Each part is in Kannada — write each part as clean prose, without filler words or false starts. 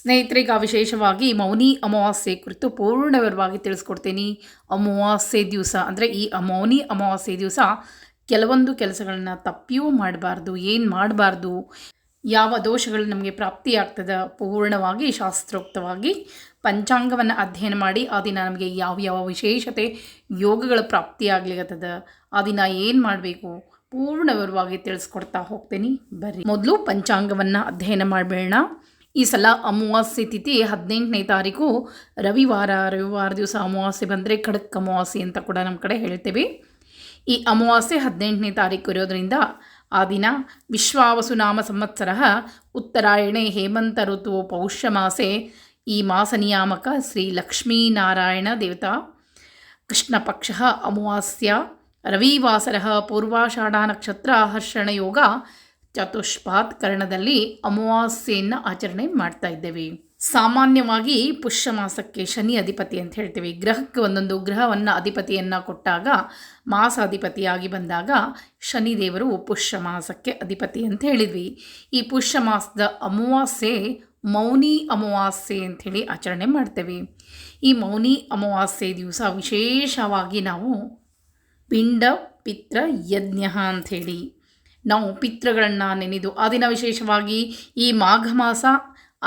ಸ್ನೇಹಿತರಿಗೆ ವಿಶೇಷವಾಗಿ ಮೌನಿ ಅಮಾವಾಸ್ಯೆ ಕುರಿತು ಪೂರ್ಣ ವಿವರವಾಗಿ ತಿಳಿಸ್ಕೊಡ್ತೀನಿ. ಅಮಾವಾಸ್ಯೆ ದಿವಸ ಅಂದರೆ ಈ ಮೌನಿ ಅಮಾವಾಸ್ಯೆ ದಿವಸ ಕೆಲವೊಂದು ಕೆಲಸಗಳನ್ನ ತಪ್ಪಿಯೂ ಮಾಡಬಾರ್ದು. ಏನು ಮಾಡಬಾರ್ದು, ಯಾವ ದೋಷಗಳು ನಮಗೆ ಪ್ರಾಪ್ತಿಯಾಗ್ತದೆ, ಪೂರ್ಣವಾಗಿ ಶಾಸ್ತ್ರೋಕ್ತವಾಗಿ ಪಂಚಾಂಗವನ್ನು ಅಧ್ಯಯನ ಮಾಡಿ ಆ ದಿನ ನಮಗೆ ಯಾವ ವಿಶೇಷತೆ ಯೋಗಗಳ ಪ್ರಾಪ್ತಿಯಾಗ್ಲಿಕ್ಕತ್ತದ, ಆ ದಿನ ಏನು ಮಾಡಬೇಕು ಪೂರ್ಣ ವಿವರವಾಗಿ ತಿಳಿಸ್ಕೊಡ್ತಾ ಹೋಗ್ತೀನಿ. ಬರ್ರಿ ಮೊದಲು ಪಂಚಾಂಗವನ್ನು ಅಧ್ಯಯನ ಮಾಡಬೇಡ. ಈ ಸಲ ಅಮಾವಾಸ್ಯೆ ತಿಥಿ 18ನೇ ತಾರೀಕು ರವಿವಾರ ದಿವಸ ಅಮಾವಾಸ್ಯೆ ಬಂದರೆ ಖಡಕ್ ಅಮಾವಾಸ್ಯೆ ಅಂತ ಕೂಡ ನಮ್ಮ ಕಡೆ ಹೇಳ್ತೇವೆ. ಈ ಅಮಾವಾಸ್ಯೆ 18ನೇ ತಾರೀಕು ಇರೋದರಿಂದ ಆ ದಿನ ವಿಶ್ವಾವಸುನಾಮ ಸಂವತ್ಸರ ಉತ್ತರಾಯಣೆ ಹೇಮಂತ ಋತು ಪೌಷ್ಯ ಮಾಸೆ ಈ ಮಾಸ ನಿಯಾಮಕ ಶ್ರೀ ಲಕ್ಷ್ಮೀನಾರಾಯಣ ದೇವತಾ ಕೃಷ್ಣ ಪಕ್ಷ ಅಮಾವಾಸ್ಯ ರವಿವಾಸರ ಪೂರ್ವಾಷಾಢ ನಕ್ಷತ್ರ ಹರ್ಷಣ ಯೋಗ ಚತುಷ್ಪಾತ್ ಕರ್ಣದಲ್ಲಿ ಅಮಾವಾಸ್ಯೆಯನ್ನು ಆಚರಣೆ ಮಾಡ್ತಾ ಇದ್ದೇವೆ. ಸಾಮಾನ್ಯವಾಗಿ ಪುಷ್ಯ ಮಾಸಕ್ಕೆ ಶನಿ ಅಧಿಪತಿ ಅಂತ ಹೇಳ್ತೀವಿ. ಗ್ರಹಕ್ಕೆ ಒಂದೊಂದು ಗ್ರಹವನ್ನು ಅಧಿಪತಿಯನ್ನು ಕೊಟ್ಟಾಗ ಮಾಸ ಅಧಿಪತಿಯಾಗಿ ಬಂದಾಗ ಶನಿದೇವರು ಪುಷ್ಯ ಮಾಸಕ್ಕೆ ಅಧಿಪತಿ ಅಂತ ಹೇಳಿದ್ವಿ. ಈ ಪುಷ್ಯ ಮಾಸದ ಅಮಾವಾಸ್ಯೆ ಮೌನಿ ಅಮಾವಾಸ್ಯೆ ಅಂಥೇಳಿ ಆಚರಣೆ ಮಾಡ್ತೇವೆ. ಈ ಮೌನಿ ಅಮಾವಾಸ್ಯೆ ದಿವಸ ವಿಶೇಷವಾಗಿ ನಾವು ಪಿಂಡ ಪಿತ್ರ ಯಜ್ಞ ಅಂಥೇಳಿ ನಾವು ಪಿತೃಗಳನ್ನು ನೆನೆದು ಆ ದಿನ ವಿಶೇಷವಾಗಿ ಈ ಮಾಘ ಮಾಸ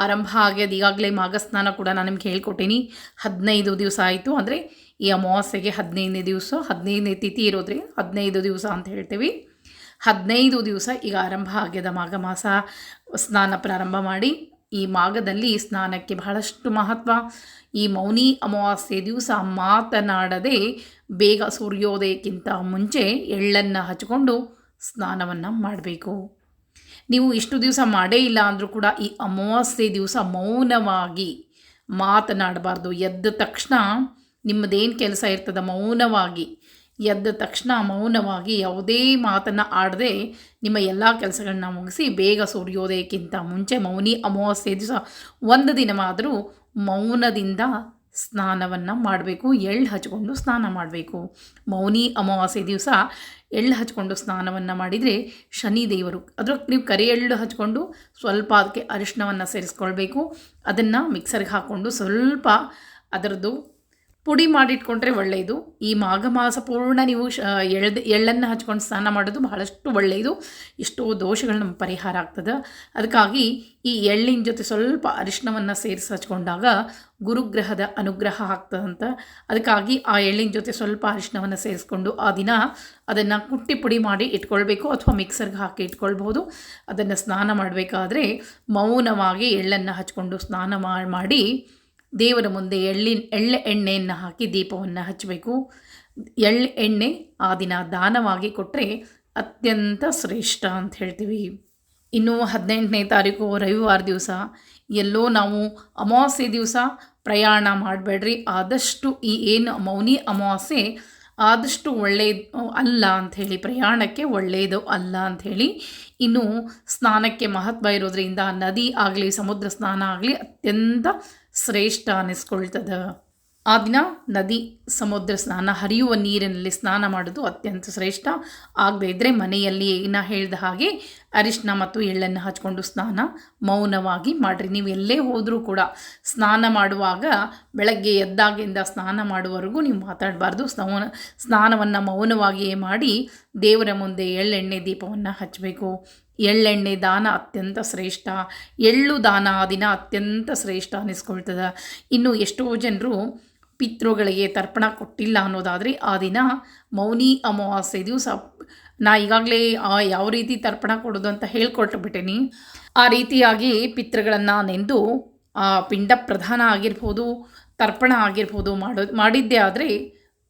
ಆರಂಭ ಆಗ್ಯದ. ಈಗಾಗಲೇ ಮಾಘ ಸ್ನಾನ ಕೂಡ ನಾನು ನಿಮ್ಗೆ ಹೇಳ್ಕೊಟ್ಟೀನಿ. 15 ದಿವಸ ಆಯಿತು. ಅಂದರೆ ಈ ಅಮಾವಾಸ್ಯೆಗೆ 15ನೇ ದಿವಸ, 15ನೇ ತಿಥಿ ಇರೋದ್ರೆ 15 ದಿವಸ ಅಂತ ಹೇಳ್ತೀವಿ. 15 ದಿವಸ ಈಗ ಆರಂಭ ಆಗ್ಯದ ಮಾಘ ಮಾಸ. ಸ್ನಾನ ಪ್ರಾರಂಭ ಮಾಡಿ ಈ ಮಾಘದಲ್ಲಿ ಸ್ನಾನಕ್ಕೆ ಬಹಳಷ್ಟು ಮಹತ್ವ. ಈ ಮೌನಿ ಅಮಾವಾಸ್ಯೆ ದಿವಸ ಮಾತನಾಡದೆ ಬೇಗ ಸೂರ್ಯೋದಯಕ್ಕಿಂತ ಮುಂಚೆ ಎಳ್ಳನ್ನು ಹಚ್ಕೊಂಡು ಸ್ನಾನವನ್ನು ಮಾಡಬೇಕು. ನೀವು ಇಷ್ಟು ದಿವಸ ಮಾಡೇ ಇಲ್ಲ ಅಂದರೂ ಕೂಡ ಈ ಅಮಾವಾಸ್ಯೆ ದಿವಸ ಮೌನವಾಗಿ ಮಾತನಾಡಬಾರ್ದು. ಎದ್ದ ತಕ್ಷಣ ನಿಮ್ಮದೇನು ಕೆಲಸ ಇರ್ತದೆ ಮೌನವಾಗಿ ಎದ್ದ ತಕ್ಷಣ ಮೌನವಾಗಿ ಯಾವುದೇ ಮಾತನ್ನು ಆಡದೆ ನಿಮ್ಮ ಎಲ್ಲ ಕೆಲಸಗಳನ್ನ ಮುಗಿಸಿ ಬೇಗ ಸೂರ್ಯೋದಯಕ್ಕಿಂತ ಮುಂಚೆ ಮೌನಿ ಅಮಾವಾಸ್ಯೆ ದಿವಸ ಒಂದು ದಿನವಾದರೂ ಮೌನದಿಂದ ಸ್ನಾನವನ್ನು ಮಾಡಬೇಕು. ಎಳ್ಳು ಹಚ್ಕೊಂಡು ಸ್ನಾನ ಮಾಡಬೇಕು. ಮೌನಿ ಅಮಾವಾಸ್ಯೆ ದಿವಸ ಎಳ್ಳು ಹಚ್ಕೊಂಡು ಸ್ನಾನವನ್ನು ಮಾಡಿದರೆ ಶನಿದೇವರು, ಅದ್ರ ನೀವು ಕರಿ ಎಳ್ಳು ಹಚ್ಕೊಂಡು ಸ್ವಲ್ಪ ಅದಕ್ಕೆ ಅರಿಶಿಣವನ್ನು ಸೇರಿಸ್ಕೊಳ್ಬೇಕು. ಅದನ್ನು ಮಿಕ್ಸರ್ಗೆ ಹಾಕ್ಕೊಂಡು ಸ್ವಲ್ಪ ಅದರದ್ದು ಪುಡಿ ಮಾಡಿಟ್ಕೊಂಡ್ರೆ ಒಳ್ಳೆಯದು. ಈ ಮಾಘ ಮಾಸ ಪೂರ್ಣ ನೀವು ಎಳ್ಳನ್ನು ಹಚ್ಕೊಂಡು ಸ್ನಾನ ಮಾಡೋದು ಬಹಳಷ್ಟು ಒಳ್ಳೆಯದು. ಎಷ್ಟೋ ದೋಷಗಳು ನಮ್ಮ ಪರಿಹಾರ ಆಗ್ತದೆ. ಅದಕ್ಕಾಗಿ ಈ ಎಳ್ಳಿನ ಜೊತೆ ಸ್ವಲ್ಪ ಅರಿಶಿಣವನ್ನು ಸೇರಿಸಿ ಹಚ್ಕೊಂಡಾಗ ಗುರುಗ್ರಹದ ಅನುಗ್ರಹ ಆಗ್ತದಂತ. ಅದಕ್ಕಾಗಿ ಆ ಎಳ್ಳಿನ ಜೊತೆ ಸ್ವಲ್ಪ ಅರಿಶಿಣವನ್ನು ಸೇರಿಸ್ಕೊಂಡು ಆ ದಿನ ಅದನ್ನು ಕುಟ್ಟಿ ಪುಡಿ ಮಾಡಿ ಇಟ್ಕೊಳ್ಬೇಕು, ಅಥವಾ ಮಿಕ್ಸರ್ಗೆ ಹಾಕಿ ಇಟ್ಕೊಳ್ಬಹುದು. ಅದನ್ನು ಸ್ನಾನ ಮಾಡಬೇಕಾದ್ರೆ ಮೌನವಾಗಿ ಎಳ್ಳನ್ನು ಹಚ್ಕೊಂಡು ಸ್ನಾನ ಮಾಡಿ ದೇವರ ಮುಂದೆ ಎಳ್ಳೆ ಎಣ್ಣೆಯನ್ನು ಹಾಕಿ ದೀಪವನ್ನು ಹಚ್ಚಬೇಕು. ಎಣ್ಣೆ ಆ ದಿನ ದಾನವಾಗಿ ಕೊಟ್ಟರೆ ಅತ್ಯಂತ ಶ್ರೇಷ್ಠ ಅಂತ ಹೇಳ್ತೀವಿ. ಇನ್ನು 18ನೇ ತಾರೀಕು ರವಿವಾರ ದಿವಸ ಎಲ್ಲೋ ನಾವು ಅಮಾವಾಸ್ಯೆ ದಿವಸ ಪ್ರಯಾಣ ಮಾಡಬೇಡ್ರಿ. ಆದಷ್ಟು ಈ ಏನು ಮೌನಿ ಅಮಾವಾಸ್ಯೆ ಆದಷ್ಟು ಒಳ್ಳೆಯದು ಅಲ್ಲ ಅಂಥೇಳಿ, ಪ್ರಯಾಣಕ್ಕೆ ಒಳ್ಳೆಯದು ಅಲ್ಲ ಅಂಥೇಳಿ. ಇನ್ನು ಸ್ನಾನಕ್ಕೆ ಮಹತ್ವ ಇರೋದ್ರಿಂದ ನದಿ ಆಗಲಿ ಸಮುದ್ರ ಸ್ನಾನ ಆಗಲಿ ಅತ್ಯಂತ ಶ್ರೇಷ್ಠ ಅನ್ನಿಸ್ಕೊಳ್ತದೆ. ಆ ದಿನ ನದಿ ಸಮುದ್ರ ಸ್ನಾನ ಹರಿಯುವ ನೀರಿನಲ್ಲಿ ಸ್ನಾನ ಮಾಡೋದು ಅತ್ಯಂತ ಶ್ರೇಷ್ಠ. ಆಗದೇ ಇದ್ದರೆ ಮನೆಯಲ್ಲಿ ನಾ ಹೇಳಿದ ಹಾಗೆ ಅರಿಶಿನ ಮತ್ತು ಎಳ್ಳನ್ನು ಹಚ್ಕೊಂಡು ಸ್ನಾನ ಮೌನವಾಗಿ ಮಾಡಿರಿ. ನೀವು ಎಲ್ಲೇ ಹೋದರೂ ಕೂಡ ಸ್ನಾನ ಮಾಡುವಾಗ ಬೆಳಗ್ಗೆ ಎದ್ದಾಗಿಂದ ಸ್ನಾನ ಮಾಡುವವರೆಗೂ ನೀವು ಮಾತಾಡಬಾರ್ದು. ಸ್ನಾನವನ್ನು ಮೌನವಾಗಿಯೇ ಮಾಡಿ ದೇವರ ಮುಂದೆ ಎಳ್ಳೆಣ್ಣೆ ದೀಪವನ್ನು ಹಚ್ಚಬೇಕು. ಎಳ್ಳೆಣ್ಣೆ ದಾನ ಅತ್ಯಂತ ಶ್ರೇಷ್ಠ. ಎಳ್ಳು ದಾನ ಆ ದಿನ ಅತ್ಯಂತ ಶ್ರೇಷ್ಠ ಅನ್ನಿಸ್ಕೊಳ್ತದೆ. ಇನ್ನು ಎಷ್ಟೋ ಜನರು ಪಿತೃಗಳಿಗೆ ತರ್ಪಣ ಕೊಟ್ಟಿಲ್ಲ ಅನ್ನೋದಾದರೆ ಆ ದಿನ ಮೌನಿ ಅಮಾವಾಸ್ಯೆ ದಿವಸ ನಾ ಈಗಾಗಲೇ ಯಾವ ರೀತಿ ತರ್ಪಣ ಕೊಡೋದು ಅಂತ ಹೇಳ್ಕೊಟ್ಬಿಟ್ಟೇನಿ. ಆ ರೀತಿಯಾಗಿ ಪಿತೃಗಳನ್ನು ನೆಂದು ಪಿಂಡ ಪ್ರಧಾನ ಆಗಿರ್ಬೋದು, ತರ್ಪಣ ಆಗಿರ್ಬೋದು ಮಾಡಿದ್ದೇ ಆದರೆ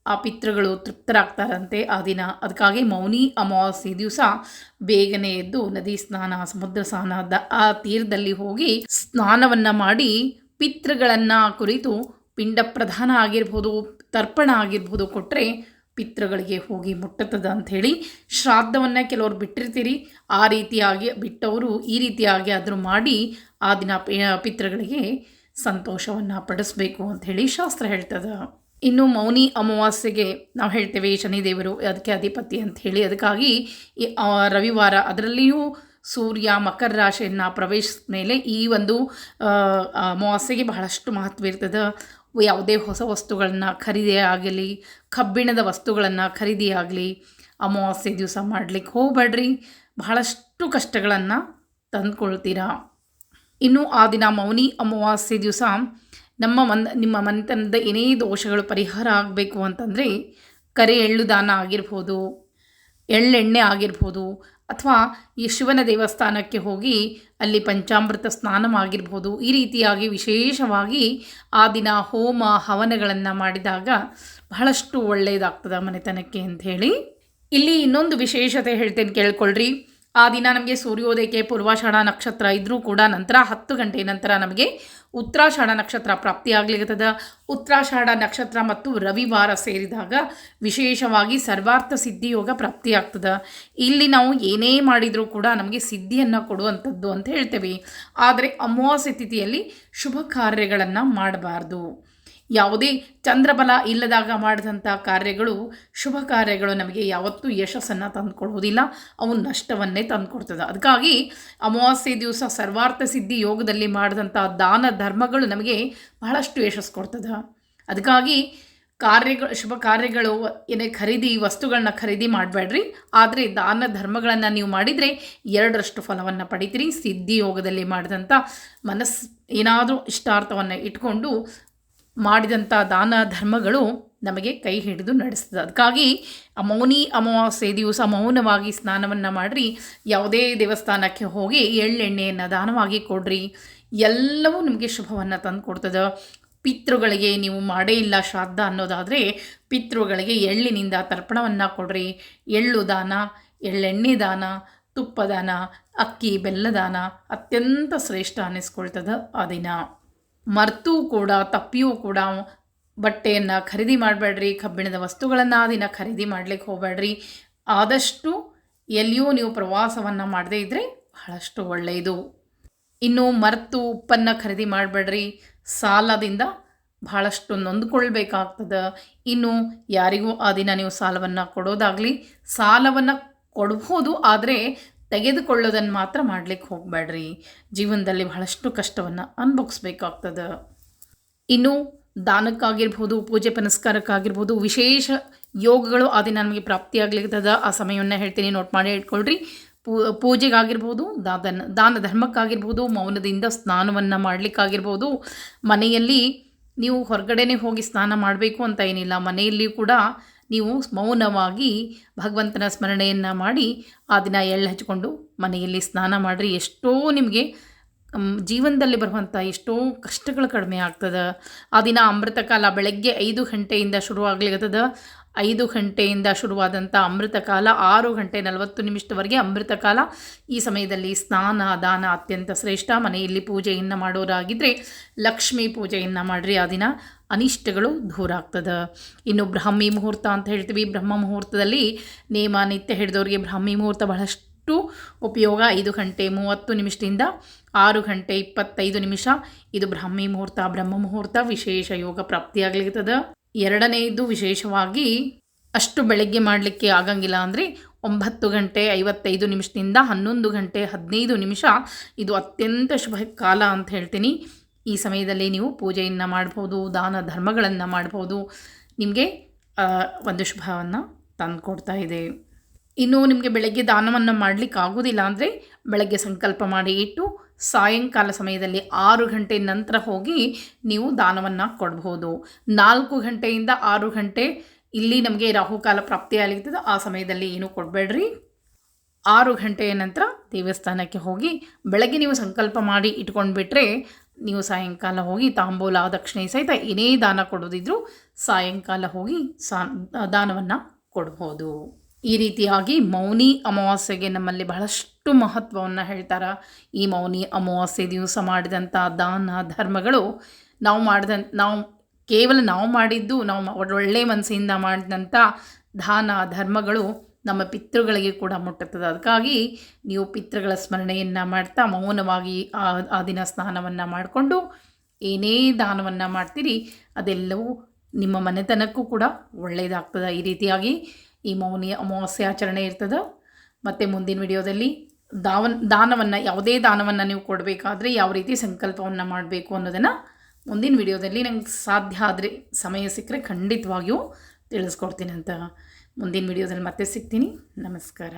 ಆ ಪಿತೃಗಳು ತೃಪ್ತರಾಗ್ತಾರಂತೆ ಆ ದಿನ. ಅದಕ್ಕಾಗಿ ಮೌನಿ ಅಮಾವಾಸ್ಯೆ ದಿವಸ ಬೇಗನೆ ಎದ್ದು ನದಿ ಸ್ನಾನ ಸಮುದ್ರ ಸ್ನಾನ ಆ ತೀರದಲ್ಲಿ ಹೋಗಿ ಸ್ನಾನವನ್ನು ಮಾಡಿ ಪಿತೃಗಳನ್ನು ಕುರಿತು ಪಿಂಡ ಪ್ರಧಾನ ಆಗಿರ್ಬೋದು, ತರ್ಪಣ ಆಗಿರ್ಬೋದು ಕೊಟ್ಟರೆ ಪಿತೃಗಳಿಗೆ ಹೋಗಿ ಮುಟ್ಟುತ್ತದೆ ಅಂಥೇಳಿ. ಶ್ರಾದ್ದವನ್ನು ಕೆಲವರು ಬಿಟ್ಟಿರ್ತೀರಿ, ಆ ರೀತಿಯಾಗಿ ಬಿಟ್ಟವರು ಈ ರೀತಿಯಾಗಿ ಆದರೂ ಮಾಡಿ ಆ ದಿನ ಪಿತೃಗಳಿಗೆ ಸಂತೋಷವನ್ನು ಪಡಿಸ್ಬೇಕು ಅಂಥೇಳಿ ಶಾಸ್ತ್ರ ಹೇಳ್ತದೆ. ಇನ್ನು ಮೌನಿ ಅಮಾವಾಸ್ಯೆಗೆ ನಾವು ಹೇಳ್ತೇವೆ ಶನಿದೇವರು ಅದಕ್ಕೆ ಅಧಿಪತಿ ಅಂತ ಹೇಳಿ. ಅದಕ್ಕಾಗಿ ರವಿವಾರ ಅದರಲ್ಲಿಯೂ ಸೂರ್ಯ ಮಕರ ರಾಶಿಯನ್ನು ಪ್ರವೇಶಿಸಿದ ಮೇಲೆ ಈ ಒಂದು ಅಮಾವಾಸ್ಯೆಗೆ ಬಹಳಷ್ಟು ಮಹತ್ವ ಇರ್ತದೆ. ಯಾವುದೇ ಹೊಸ ವಸ್ತುಗಳನ್ನು ಖರೀದಿ ಆಗಲಿ, ಕಬ್ಬಿಣದ ವಸ್ತುಗಳನ್ನು ಖರೀದಿ ಆಗಲಿ ಅಮಾವಾಸ್ಯೆ ದಿವಸ ಮಾಡಲಿಕ್ಕೆ ಹೋಗಬೇಡ್ರಿ. ಬಹಳಷ್ಟು ಕಷ್ಟಗಳನ್ನು ತಂದುಕೊಳ್ತೀರಾ. ಇನ್ನು ಆ ದಿನ ಮೌನಿ ಅಮಾವಾಸ್ಯೆ ದಿವಸ ನಿಮ್ಮ ಮನೆತನದ ಏನೇ ದೋಷಗಳು ಪರಿಹಾರ ಆಗಬೇಕು ಅಂತಂದರೆ ಕರೆ ಎಳ್ಳು ದಾನ ಆಗಿರ್ಬೋದು, ಎಳ್ಳೆಣ್ಣೆ ಆಗಿರ್ಬೋದು, ಅಥವಾ ಈ ಶಿವನ ದೇವಸ್ಥಾನಕ್ಕೆ ಹೋಗಿ ಅಲ್ಲಿ ಪಂಚಾಮೃತ ಸ್ನಾನ ಆಗಿರ್ಬೋದು. ಈ ರೀತಿಯಾಗಿ ವಿಶೇಷವಾಗಿ ಆ ದಿನ ಹೋಮ ಹವನಗಳನ್ನು ಮಾಡಿದಾಗ ಬಹಳಷ್ಟು ಒಳ್ಳೆಯದಾಗ್ತದೆ ಮನೆತನಕ್ಕೆ ಅಂಥೇಳಿ. ಇಲ್ಲಿ ಇನ್ನೊಂದು ವಿಶೇಷತೆ ಹೇಳ್ತೇನೆ, ಕೇಳ್ಕೊಳ್ರಿ. ಆ ದಿನ ನಮಗೆ ಸೂರ್ಯೋದಯಕ್ಕೆ ಪೂರ್ವಾಷಾಢ ನಕ್ಷತ್ರ ಇದ್ದರೂ ಕೂಡ ನಂತರ 10 ಗಂಟೆ ನಂತರ ನಮಗೆ ಉತ್ತರಾಷಾಢ ನಕ್ಷತ್ರ ಪ್ರಾಪ್ತಿಯಾಗಲಿರ್ತದೆ. ಉತ್ತರಾಷಾಢ ನಕ್ಷತ್ರ ಮತ್ತು ರವಿವಾರ ಸೇರಿದಾಗ ವಿಶೇಷವಾಗಿ ಸರ್ವಾರ್ಥ ಸಿದ್ಧಿಯೋಗ ಪ್ರಾಪ್ತಿಯಾಗ್ತದೆ. ಇಲ್ಲಿ ನಾವು ಏನೇ ಮಾಡಿದರೂ ಕೂಡ ನಮಗೆ ಸಿದ್ಧಿಯನ್ನು ಕೊಡುವಂಥದ್ದು ಅಂತ ಹೇಳ್ತೇವೆ. ಆದರೆ ಅಮಾವಾಸ್ಯೆ ತಿಥಿಯಲ್ಲಿ ಶುಭ ಕಾರ್ಯಗಳನ್ನು ಮಾಡಬಾರ್ದು. ಯಾವುದೇ ಚಂದ್ರಬಲ ಇಲ್ಲದಾಗ ಮಾಡಿದಂಥ ಕಾರ್ಯಗಳು, ಶುಭ ಕಾರ್ಯಗಳು ನಮಗೆ ಯಾವತ್ತೂ ಯಶಸ್ಸನ್ನು ತಂದುಕೊಡುವುದಿಲ್ಲ, ಅವು ನಷ್ಟವನ್ನೇ ತಂದುಕೊಡ್ತದೆ. ಅದಕ್ಕಾಗಿ ಅಮಾವಾಸ್ಯೆ ದಿವಸ ಸರ್ವಾರ್ಥ ಸಿದ್ಧಿ ಯೋಗದಲ್ಲಿ ಮಾಡಿದಂಥ ದಾನ ಧರ್ಮಗಳು ನಮಗೆ ಬಹಳಷ್ಟು ಯಶಸ್ಸು ಕೊಡ್ತದೆ. ಅದಕ್ಕಾಗಿ ಶುಭ ಕಾರ್ಯಗಳು ಏನೇ ವಸ್ತುಗಳನ್ನ ಖರೀದಿ ಮಾಡಬೇಡ್ರಿ. ಆದರೆ ದಾನ ಧರ್ಮಗಳನ್ನು ನೀವು ಮಾಡಿದರೆ 2ರಷ್ಟು ಫಲವನ್ನು ಪಡಿತೀರಿ. ಸಿದ್ಧಿ ಯೋಗದಲ್ಲಿ ಮಾಡಿದಂಥ ಏನಾದರೂ ಇಷ್ಟಾರ್ಥವನ್ನು ಇಟ್ಕೊಂಡು ಮಾಡಿದಂಥ ದಾನ ಧರ್ಮಗಳು ನಮಗೆ ಕೈ ಹಿಡಿದು ನಡೆಸ್ತದೆ. ಅದಕ್ಕಾಗಿ ಮೌನಿ ಅಮಾವಾಸ್ಯೆ ದಿವಸ ಮೌನವಾಗಿ ಸ್ನಾನವನ್ನು ಮಾಡಿರಿ. ಯಾವುದೇ ದೇವಸ್ಥಾನಕ್ಕೆ ಹೋಗಿ ಎಳ್ಳೆಣ್ಣೆಯನ್ನು ದಾನವಾಗಿ ಕೊಡ್ರಿ. ಎಲ್ಲವೂ ನಿಮಗೆ ಶುಭವನ್ನು ತಂದು ಕೊಡ್ತದೆ. ಪಿತೃಗಳಿಗೆ ನೀವು ಮಾಡೇ ಇಲ್ಲ ಶ್ರಾದ್ದ ಅನ್ನೋದಾದರೆ ಪಿತೃಗಳಿಗೆ ಎಳ್ಳಿನಿಂದ ತರ್ಪಣವನ್ನು ಕೊಡ್ರಿ. ಎಳ್ಳು ದಾನ, ಎಳ್ಳೆಣ್ಣೆ ದಾನ, ತುಪ್ಪ ದಾನ, ಅಕ್ಕಿ ಬೆಲ್ಲ ದಾನ ಅತ್ಯಂತ ಶ್ರೇಷ್ಠ ಅನ್ನಿಸ್ಕೊಳ್ತದೆ ಆ ದಿನ. ಮರೆತೂ ಕೂಡ ತಪ್ಪಿಯೂ ಕೂಡ ಬಟ್ಟೆಯನ್ನು ಖರೀದಿ ಮಾಡಬೇಡ್ರಿ. ಕಬ್ಬಿಣದ ವಸ್ತುಗಳನ್ನು ಆ ದಿನ ಖರೀದಿ ಮಾಡಲಿಕ್ಕೆ ಹೋಗಬೇಡ್ರಿ. ಆದಷ್ಟು ಎಲ್ಲಿಯೂ ನೀವು ಪ್ರವಾಸವನ್ನು ಮಾಡದೇ ಇದ್ದರೆ ಬಹಳಷ್ಟು ಒಳ್ಳೆಯದು. ಇನ್ನು ಮರೆತು ಉಪ್ಪನ್ನು ಖರೀದಿ ಮಾಡಬೇಡ್ರಿ. ಸಾಲದಿಂದ ಬಹಳಷ್ಟು ನೊಂದ್ಕೊಳ್ಬೇಕಾಗ್ತದೆ. ಇನ್ನು ಯಾರಿಗೂ ಆ ದಿನ ನೀವು ಸಾಲವನ್ನು ಕೊಡೋದಾಗಲಿ, ಸಾಲವನ್ನು ಕೊಡ್ಬೋದು, ಆದರೆ ತೆಗೆದುಕೊಳ್ಳೋದನ್ನು ಮಾತ್ರ ಮಾಡಲಿಕ್ಕೆ ಹೋಗಬೇಡ್ರಿ. ಜೀವನದಲ್ಲಿ ಬಹಳಷ್ಟು ಕಷ್ಟವನ್ನು ಅನುಭವಿಸ್ಬೇಕಾಗ್ತದೆ. ಇನ್ನು ದಾನಕ್ಕಾಗಿರ್ಬೋದು, ಪೂಜೆ ಪುನಸ್ಕಾರಕ್ಕಾಗಿರ್ಬೋದು ವಿಶೇಷ ಯೋಗಗಳು ಆ ದಿನ ನಮಗೆ ಪ್ರಾಪ್ತಿಯಾಗ್ಲಿರ್ತದೆ. ಆ ಸಮಯವನ್ನು ಹೇಳ್ತೀನಿ, ನೋಟ್ ಮಾಡಿ ಇಟ್ಕೊಳ್ರಿ. ಪೂಜೆಗಾಗಿರ್ಬೋದು, ದಾನ ಧರ್ಮಕ್ಕಾಗಿರ್ಬೋದು, ಮೌನದಿಂದ ಸ್ನಾನವನ್ನು ಮಾಡಲಿಕ್ಕಾಗಿರ್ಬೋದು. ಮನೆಯಲ್ಲಿ ನೀವು ಹೊರಗಡೆನೇ ಹೋಗಿ ಸ್ನಾನ ಮಾಡಬೇಕು ಅಂತ ಏನಿಲ್ಲ, ಮನೆಯಲ್ಲಿ ಕೂಡ ನೀವು ಮೌನವಾಗಿ ಭಗವಂತನ ಸ್ಮರಣೆಯನ್ನು ಮಾಡಿ ಆ ದಿನ ಎಳ್ಳು ಹಚ್ಕೊಂಡು ಮನೆಯಲ್ಲಿ ಸ್ನಾನ ಮಾಡಿರಿ. ಎಷ್ಟೋ ನಿಮಗೆ ಜೀವನದಲ್ಲಿ ಬರುವಂಥ ಎಷ್ಟೋ ಕಷ್ಟಗಳು ಕಡಿಮೆ ಆಗ್ತದೆ. ಆ ದಿನ ಅಮೃತ ಕಾಲ ಬೆಳಗ್ಗೆ 5 ಗಂಟೆಯಿಂದ ಶುರುವಾಗ್ಲಿರ್ತದೆ. 5 ಗಂಟೆಯಿಂದ ಶುರುವಾದಂಥ ಅಮೃತ ಕಾಲ 6 ಗಂಟೆ 40 ನಿಮಿಷದವರೆಗೆ ಅಮೃತ ಕಾಲ. ಈ ಸಮಯದಲ್ಲಿ ಸ್ನಾನ ದಾನ ಅತ್ಯಂತ ಶ್ರೇಷ್ಠ. ಮನೆಯಲ್ಲಿ ಪೂಜೆಯನ್ನು ಮಾಡೋರಾಗಿದ್ದರೆ ಲಕ್ಷ್ಮೀ ಪೂಜೆಯನ್ನು ಮಾಡಿರಿ. ಆ ದಿನ ಅನಿಷ್ಟಗಳು ದೂರ ಆಗ್ತದೆ. ಇನ್ನು ಬ್ರಾಹ್ಮಿ ಮುಹೂರ್ತ ಅಂತ ಹೇಳ್ತೀವಿ. ಬ್ರಹ್ಮ ಮುಹೂರ್ತದಲ್ಲಿ ನೇಮ ನಿತ್ಯ ಹಿಡಿದವರಿಗೆ ಬ್ರಾಹ್ಮಿ ಮುಹೂರ್ತ ಬಹಳಷ್ಟು ಉಪಯೋಗ. 5 ಗಂಟೆ 30 ನಿಮಿಷದಿಂದ 6 ಗಂಟೆ 25 ನಿಮಿಷ ಇದು ಬ್ರಾಹ್ಮಿ ಮುಹೂರ್ತ, ಬ್ರಹ್ಮ ಮುಹೂರ್ತ. ವಿಶೇಷ ಯೋಗ ಪ್ರಾಪ್ತಿಯಾಗಲಿರ್ತದೆ. ಎರಡನೆಯದು ವಿಶೇಷವಾಗಿ ಅಷ್ಟು ಬೆಳಗ್ಗೆ ಮಾಡಲಿಕ್ಕೆ ಆಗಂಗಿಲ್ಲ ಅಂದರೆ 9 ಗಂಟೆ 55 ನಿಮಿಷದಿಂದ 11 ಗಂಟೆ 15 ನಿಮಿಷ ಇದು ಅತ್ಯಂತ ಶುಭ ಕಾಲ ಅಂತ ಹೇಳ್ತೀನಿ. ಈ ಸಮಯದಲ್ಲಿ ನೀವು ಪೂಜೆಯನ್ನು ಮಾಡ್ಬೋದು, ದಾನ ಧರ್ಮಗಳನ್ನು ಮಾಡ್ಬೋದು. ನಿಮಗೆ ಒಂದು ಶುಭವನ್ನು ತಂದುಕೊಡ್ತಾ ಇದೆ. ಇನ್ನು ನಿಮಗೆ ಬೆಳಗ್ಗೆ ದಾನವನ್ನು ಮಾಡಲಿಕ್ಕೆ ಆಗೋದಿಲ್ಲ ಅಂದರೆ ಬೆಳಗ್ಗೆ ಸಂಕಲ್ಪ ಮಾಡಿ ಇಟ್ಟು ಸಾಯಂಕಾಲ ಸಮಯದಲ್ಲಿ 6 ಗಂಟೆ ನಂತರ ಹೋಗಿ ನೀವು ದಾನವನ್ನು ಕೊಡ್ಬೋದು. 4 ಗಂಟೆಯಿಂದ 6 ಗಂಟೆ ಇಲ್ಲಿ ನಮಗೆ ರಾಹುಕಾಲ ಪ್ರಾಪ್ತಿಯಾಗಿರ್ತದೆ. ಆ ಸಮಯದಲ್ಲಿ ಏನೂ ಕೊಡಬೇಡ್ರಿ. 6 ಗಂಟೆಯ ನಂತರ ದೇವಸ್ಥಾನಕ್ಕೆ ಹೋಗಿ ಬೆಳಗ್ಗೆ ನೀವು ಸಂಕಲ್ಪ ಮಾಡಿ ಇಟ್ಕೊಂಡು ಬಿಟ್ಟರೆ ನೀವು ಸಾಯಂಕಾಲ ಹೋಗಿ ತಾಂಬೂಲ ದಕ್ಷಿಣೆ ಸಹಿತ ಏನೇ ದಾನ ಕೊಡೋದಿದ್ರೂ ಸಾಯಂಕಾಲ ಹೋಗಿ ದಾನವನ್ನು ಕೊಡ್ಬೋದು. ಈ ರೀತಿಯಾಗಿ ಮೌನಿ ಅಮಾವಾಸ್ಯೆಗೆ ನಮ್ಮಲ್ಲಿ ಬಹಳಷ್ಟು ಮಹತ್ವವನ್ನು ಹೇಳ್ತಾರೆ. ಈ ಮೌನಿ ಅಮಾವಾಸ್ಯೆ ದಿವಸ ಮಾಡಿದಂಥ ದಾನ ಧರ್ಮಗಳು ನಾವು ಮಾಡಿದ್ದು ಒಳ್ಳೆಯ ಮನಸ್ಸಿಂದ ಮಾಡಿದಂಥ ದಾನ ಧರ್ಮಗಳು ನಮ್ಮ ಪಿತೃಗಳಿಗೆ ಕೂಡ ಮುಟ್ಟುತ್ತದೆ. ಅದಕ್ಕಾಗಿ ನೀವು ಪಿತೃಗಳ ಸ್ಮರಣೆಯನ್ನು ಮಾಡ್ತಾ ಮೌನವಾಗಿ ಆ ದಿನ ಸ್ನಾನವನ್ನು ಮಾಡಿಕೊಂಡು ಏನೇ ದಾನವನ್ನು ಮಾಡ್ತೀರಿ ಅದೆಲ್ಲವೂ ನಿಮ್ಮ ಮನೆತನಕ್ಕೂ ಕೂಡ ಒಳ್ಳೆಯದಾಗ್ತದೆ. ಈ ರೀತಿಯಾಗಿ ಈ ಮೌನಿ ಅಮಾವಾಸ್ಯೆ ಆಚರಣೆ ಇರ್ತದೆ. ಮತ್ತು ಮುಂದಿನ ವಿಡಿಯೋದಲ್ಲಿ ದಾನವನ್ನು, ಯಾವುದೇ ದಾನವನ್ನು ನೀವು ಕೊಡಬೇಕಾದ್ರೆ ಯಾವ ರೀತಿ ಸಂಕಲ್ಪವನ್ನು ಮಾಡಬೇಕು ಅನ್ನೋದನ್ನು ಮುಂದಿನ ವಿಡಿಯೋದಲ್ಲಿ ನಂಗೆ ಸಾಧ್ಯ ಆದರೆ ಸಮಯ ಸಿಕ್ಕರೆ ಖಂಡಿತವಾಗಿಯೂ ತಿಳಿಸ್ಕೊಡ್ತೀನಿ ಅಂತ. ಮುಂದಿನ ವಿಡಿಯೋದಲ್ಲಿ ಮತ್ತೆ ಸಿಗ್ತೀನಿ. ನಮಸ್ಕಾರ.